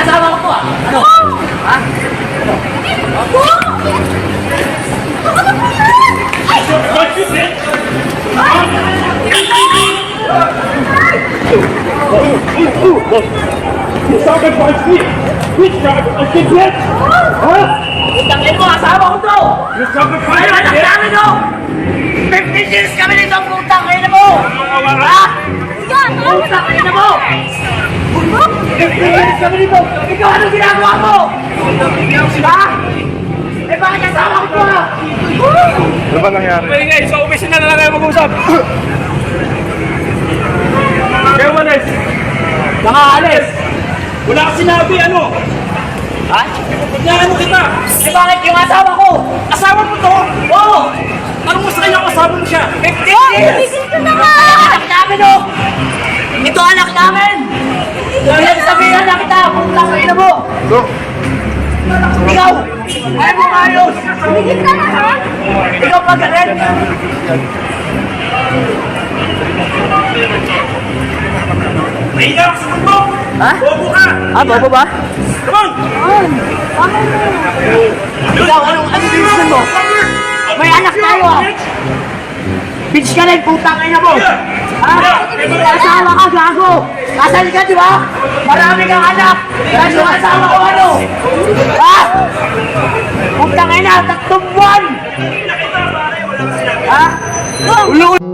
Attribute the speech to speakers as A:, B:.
A: Asawa ko to ah. Ano? Ha?
B: You sacrificed me! Which sacrifice? Huh?
A: Utangin mo, asawa ko to!
B: You sacrificed
A: Ay, anak
B: me!
A: namin no! 15 years kami nito ang putang kayo na mo! Ha? Putang kayo na mo! 15 years kami nito! Ikaw anong ginagawa mo? Ha? Eh bakit asawa ko to ha?
B: Ano ba nangyari?
C: Maingay, sa opisina na lang kayo mag-usap. Kaya umalis.
A: Nakaalis!
C: Wala ka sinabi, ano?
A: Ha?
C: Ano kita?
A: Eh bakit yung asawa ko?
C: Asawa mo to?
A: Oo!
C: Tanong mo sa kanya kung asawa mo siya.
A: 15 years! Anak namin no! Ito anak namin! Kaya sabihan na kita, putang kayo na mo! Ikaw! Ayaw mo maayos! Ikaw pagalit!
C: Maingay ako sa mundo.
A: Ha?
C: Bobo ka.
A: Ah, bobo ba?
C: Come on.
A: Ikaw, anong gusto mo? May anak tayo ah! Bitch ka rin, putang kayo na mo! Ha? Asawa ka, gago! Kasal ka, di ba? Marami kang anak! Kasi yung asawa ko ano? Ha? Putang kayo na, 3 buwan! Ha? Ulo!